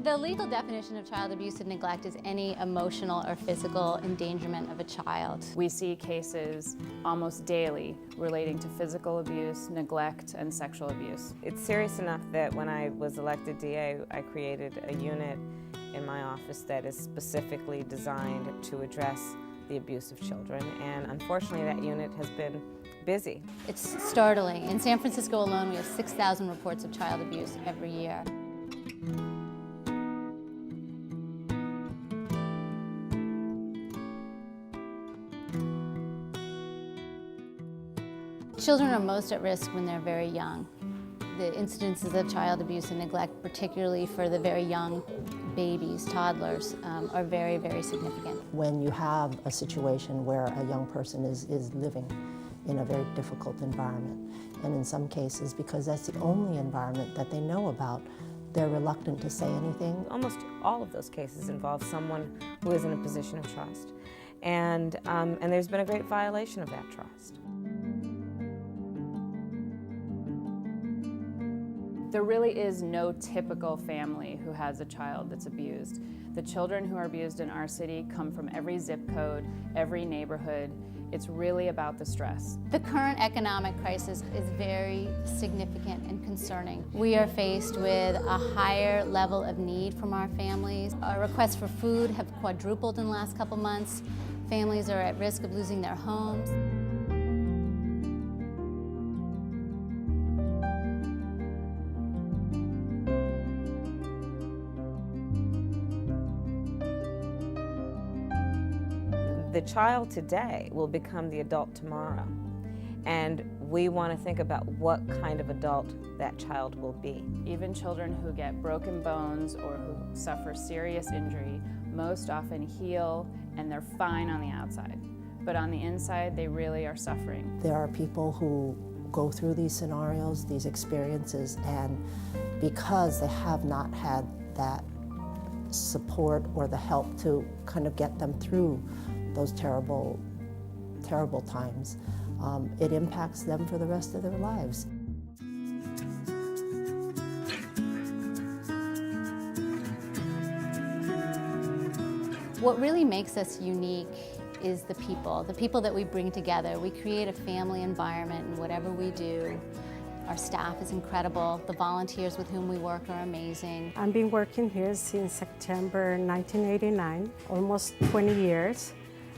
The legal definition of child abuse and neglect is any emotional or physical endangerment of a child. We see cases almost daily relating to physical abuse, neglect, and sexual abuse. It's serious enough that when I was elected DA, I created a unit in my office that is specifically designed to address the abuse of children, and unfortunately that unit has been busy. It's startling. In San Francisco alone, we have 6,000 reports of child abuse every year. Children are most at risk when they're very young. The incidences of child abuse and neglect, particularly for the very young babies, toddlers, are very, very significant. When you have a situation where a young person is living in a very difficult environment, and in some cases, because that's the only environment that they know about, they're reluctant to say anything. Almost all of those cases involve someone who is in a position of trust, and there's been a great violation of that trust. There really is no typical family who has a child that's abused. The children who are abused in our city come from every zip code, every neighborhood. It's really about the stress. The current economic crisis is very significant and concerning. We are faced with a higher level of need from our families. Our requests for food have quadrupled in the last couple months. Families are at risk of losing their homes. The child today will become the adult tomorrow, and we want to think about what kind of adult that child will be. Even children who get broken bones or who suffer serious injury most often heal and they're fine on the outside, but on the inside they really are suffering. There are people who go through these scenarios, these experiences, and because they have not had that support or the help to kind of get them through those terrible, terrible times, it impacts them for the rest of their lives. What really makes us unique is the people that we bring together. We create a family environment in whatever we do. Our staff is incredible. The volunteers with whom we work are amazing. I've been working here since September 1989, almost 20 years.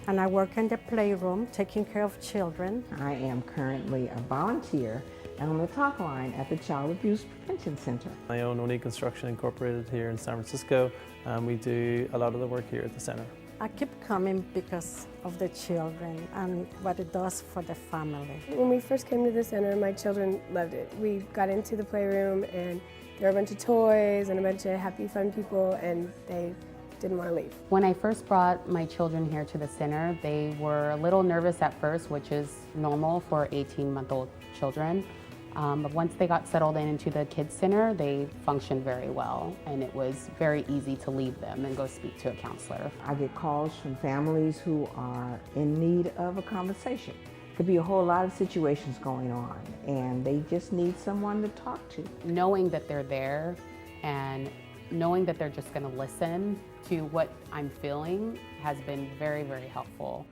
And I work in the playroom, taking care of children. I am currently a volunteer and on the talk line at the Child Abuse Prevention Center. I own Oni Construction Incorporated here in San Francisco, and we do a lot of the work here at the center. I keep coming because of the children and what it does for the family. When we first came to the center, my children loved it. We got into the playroom and there were a bunch of toys and a bunch of happy, fun people, and they didn't want to leave. When I first brought my children here to the center, they were a little nervous at first, which is normal for 18-month-old children. But once they got settled into the kids center, they functioned very well, and it was very easy to leave them and go speak to a counselor. I get calls from families who are in need of a conversation. Could be a whole lot of situations going on, and they just need someone to talk to. Knowing that they're there and knowing that they're just going to listen to what I'm feeling has been very, very helpful.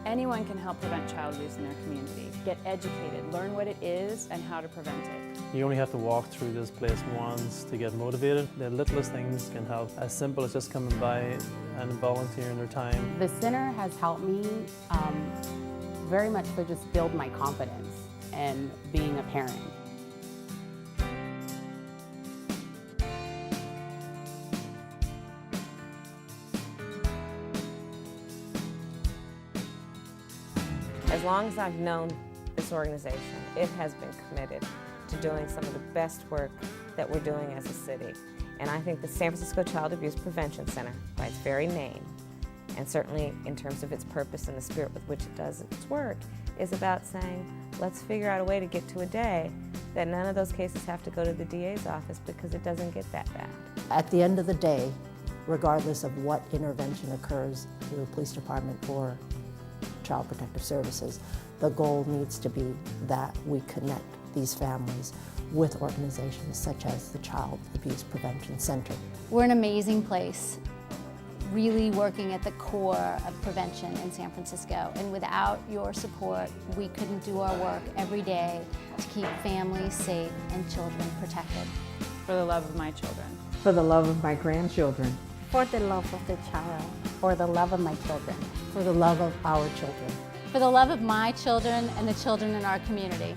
Anyone can help prevent child abuse in their community. Get educated, learn what it is and how to prevent it. You only have to walk through this place once to get motivated. The littlest things can help, as simple as just coming by and volunteering their time. The center has helped me very much to just build my confidence and being a parent. As long as I've known this organization, it has been committed to doing some of the best work that we're doing as a city. And I think the San Francisco Child Abuse Prevention Center, by its very name, and certainly in terms of its purpose and the spirit with which it does its work, is about saying, let's figure out a way to get to a day that none of those cases have to go to the DA's office because it doesn't get that bad. At the end of the day, regardless of what intervention occurs through the police department or Child Protective Services. The goal needs to be that we connect these families with organizations such as the Child Abuse Prevention Center. We're an amazing place, really working at the core of prevention in San Francisco. And without your support, we couldn't do our work every day to keep families safe and children protected. For the love of my children. For the love of my grandchildren. For the love of the child. For the love of my children. For the love of our children. For the love of my children and the children in our community.